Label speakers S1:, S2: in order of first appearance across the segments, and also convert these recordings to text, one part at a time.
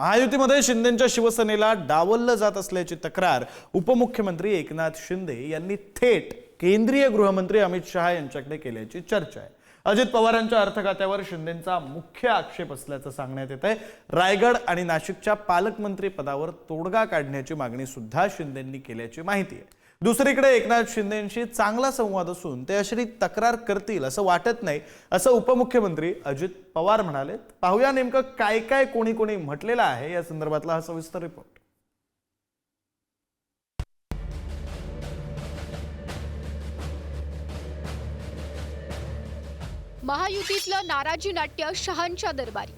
S1: महायुतीमध्ये शिंदेंच्या शिवसेनेला डावललं जात असल्याची तक्रार उपमुख्यमंत्री एकनाथ शिंदे यांनी थेट केंद्रीय गृहमंत्री अमित शहा यांच्याकडे केल्याची चर्चा आहे। अजित पवारांच्या अर्थ खात्यावर शिंदेंचा मुख्य आक्षेप असल्याचं सांगण्यात येत आहे। रायगड आणि नाशिकच्या पालकमंत्री पदावर तोडगा काढण्याची मागणी सुद्धा शिंदेंनी केल्याची माहिती आहे। दुसरीकडे एकनाथ शिंदेंशी चांगला संवाद असून ते अशी तक्रार करतील असं वाटत नाही, असं उपमुख्यमंत्री अजित पवार म्हणाले। पाहूया नेमकं काय काय कोणी कोणी म्हटलेलं आहे या संदर्भातला हा सविस्तर रिपोर्ट।
S2: महायुतीतलं नाराजी नाट्य शहांच्या दरबारी।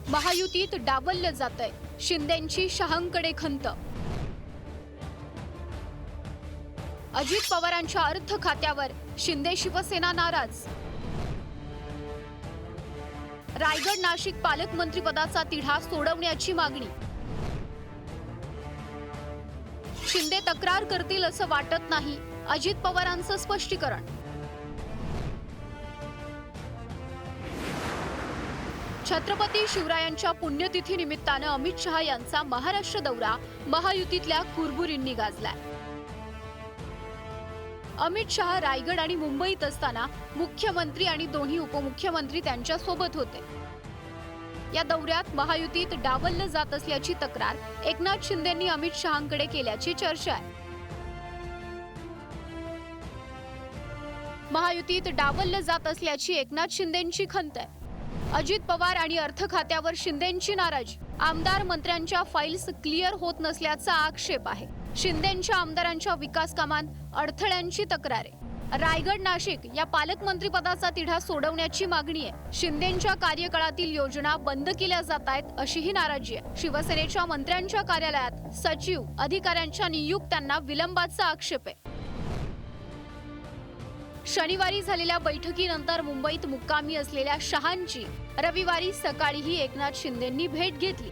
S2: महायुतीत डावललं जातंय, शिंदेंची शहांकडे खंत। अजित पवारांच्या अर्थ खात्यावर शिंदे शिवसेना नाराज। रायगड नाशिक पालकमंत्री पदाचा तिढा सोडवण्याची मागणी। शिंदे तक्रार करतील असं वाटत नाही, अजित पवारांचं स्पष्टीकरण। छत्रपती शिवरायांच्या पुण्यतिथी निमित्तानं अमित शहा यांचा महाराष्ट्र दौरा महायुतीतल्या कुरबुरींनी गाजलाय। अमित शहा रायगड आणि मुंबईत असताना मुख्यमंत्री आणि दोन्ही उपमुख्यमंत्री त्यांच्या सोबत होते। या दौऱ्यात महायुतीत डावललं जात असल्याची तक्रार एकनाथ शिंदेंनी अमित शहांकडे केल्याची चर्चा आहे। महायुतीत डावललं जात असल्याची एकनाथ शिंदेंची खंत आहे। अजित पवार आणि अर्थ खात्यावर शिंदेंची नाराजी। आमदार मंत्र्यांच्या फाईल्स क्लिअर होत नसल्याचा आक्षेप आहे। शिंदेंच्या आमदारांच्या विकास कामांत अडथळ्यांची तक्रार आहे। रायगड नाशिक या पालकमंत्री पदाचा तिढा सोडवण्याची मागणी आहे। शिंदेंच्या कार्यकाळातील योजना बंद केल्या जात आहेत अशीही नाराजी आहे। शिवसेनेच्या मंत्र्यांच्या कार्यालयात सचिव अधिकाऱ्यांच्या नियुक्त्यांना विलंबाचा आक्षेप आहे। शनिवारी झालेल्या बैठकीनंतर मुंबईत मुक्कामी असलेल्या शहांची रविवारी सकाळीही एकनाथ शिंदेंनी भेट घेतली।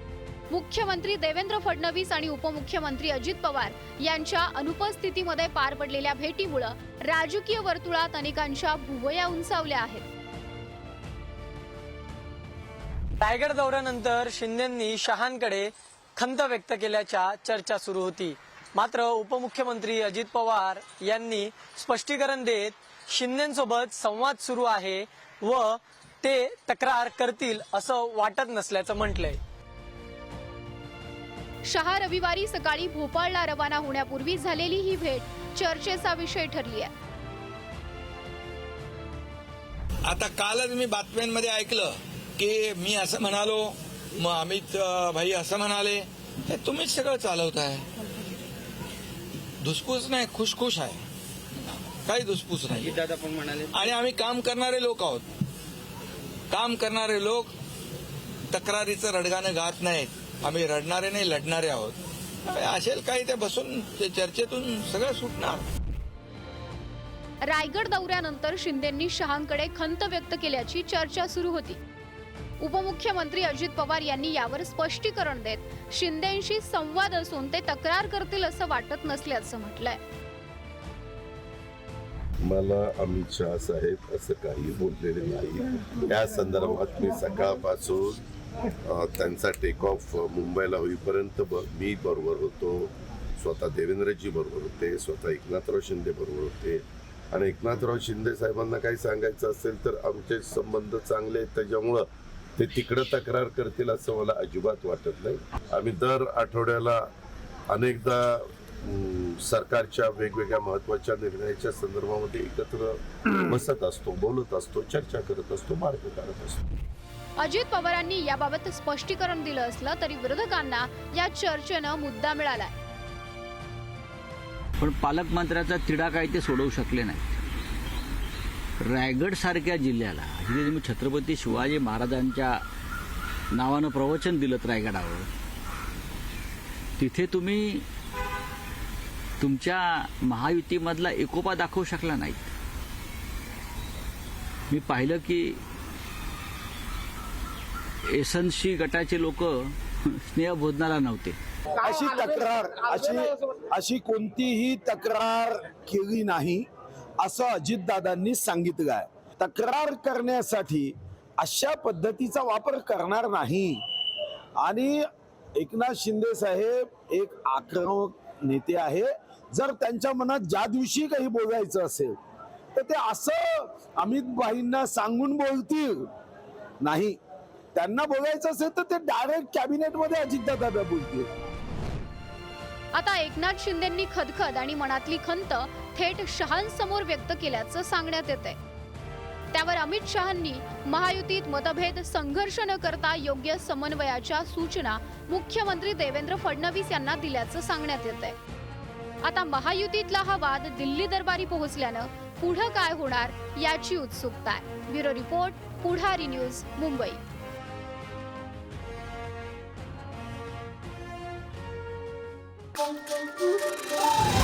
S2: मुख्यमंत्री देवेंद्र फडणवीस आणि उपमुख्यमंत्री अजित पवार यांच्या अनुपस्थितीमध्ये पार पडलेल्या भेटीमुळे राजकीय वर्तुळात अनेकांच्या भुवया उंचावल्या आहेत।
S3: रायगड दौऱ्यानंतर शिंदेंनी शहांकडे खंत व्यक्त केल्याच्या चर्चा सुरू होती। मात्र उपमुख्यमंत्री अजित पवार यांनी स्पष्टीकरण देत शिंदेंसोबत संवाद सुरू आहे व ते तक्रार करतील असं वाटत नसल्याचं म्हटलंय।
S2: शहा रविवारी सकाळी भोपाळला रवाना होण्यापूर्वी झालेली ही भेट चर्चेचा विषय ठरली आहे।
S4: आता कालच मी बातम्यांमध्ये ऐकलं की मी असं म्हणालो, मग अमित भाई असं म्हणाले, हे तुम्हीच सगळं चालवताय। धुसफूस नाही, खुशखुश आहे, काही धुसफूस नाही।
S5: दादा पण म्हणाले
S4: आणि आम्ही काम करणारे लोक आहोत। काम करणारे लोक तक्रारीचं रडगाणं गात नाहीत। आम्ही रडणारे नाही, लढणारे आहोत। असेल काही ते बसून ते चर्चेतून सगळं सुटणार।
S2: रायगड दौऱ्यानंतर शिंदेंनी शहांकडे खंत व्यक्त केल्याची चर्चा सुरू होती। उपमुख्यमंत्री अजित पवार यांनी यावर स्पष्टीकरण देत शिंदेंशी संवाद असून ते तक्रार करतील असं वाटत नसल्याचं म्हटलंय।
S6: मला अमित शहा साहेब असं काही बोललेले नाही। या संदर्भात मी सकाळपासून त्यांचा टेक ऑफ मुंबईला होईपर्यंत मी बरोबर होतो, स्वतः देवेंद्रजी बरोबर होते, स्वतः एकनाथराव शिंदे बरोबर होते। आणि एकनाथराव शिंदे साहेबांना काही सांगायचं असेल तर आमचे संबंध चांगले आहेत, त्याच्यामुळं ते तिकडं तक्रार करतील असं मला अजिबात वाटत नाही। आम्ही दर आठवड्याला अनेकदा सरकारच्या वेगवेगळ्या महत्वाच्या निर्णयाच्या संदर्भामध्ये एकत्र बसत असतो, बोलत असतो, चर्चा करत असतो, मार्ग काढत असतो।
S2: अजित पवारांनी याबाबत स्पष्टीकरण दिलं असलं तरी विरोधकांना या चर्चेनं मुद्दा मिळालाय।
S5: पण पालकमंत्र्याचा तिढा काही ते सोडवू शकले नाहीत। रायगड सारख्या जिल्ह्याला जिथे तुम्ही छत्रपती शिवाजी महाराजांच्या नावानं प्रवचन दिलं रायगडावर, तिथे तुम्ही तुमच्या महायुतीमधला एकोपा दाखवू शकला नाहीत। मी पाहिलं की एसएनसी गटाचे लोक स्नेहभोजनाला नव्हते।
S7: अशी तक्रार अशी कोणतीही तक्रार केली नाही असं अजितदादांनी सांगितलं आहे। तक्रार करण्यासाठी अशा पद्धतीचा वापर करणार नाही. आणि एकनाथ शिंदे साहेब एक आक्रमक नेते आहे. जर त्यांच्या मनात ज्या दिवशी काही बोलायचं असेल तर ते असं अमित भाईंना सांगून बोलतील नाही. त्यांना बोलायचं असेल तर ते डायरेक्ट कॅबिनेटमध्ये अजितदादा बोलतील.
S2: आता एकनाथ शिंदेंनी खदखद आणि मनातली खंत थेट शहांसमोर व्यक्त केल्याचं सांगण्यात येतंय. त्यावर अमित शहांनी महायुतीत मतभेद संघर्ष न करता योग्य समन्वयाच्या सूचना मुख्यमंत्री देवेंद्र फडणवीस यांना दिल्याचं सांगण्यात येतंय. आता महायुतीतला हा वाद दिल्ली दरबारी पोहोचल्यानं पुढं काय होणार याची उत्सुकता आहे. Bureau report, Pudhari news, Mumbai.
S8: Thank you.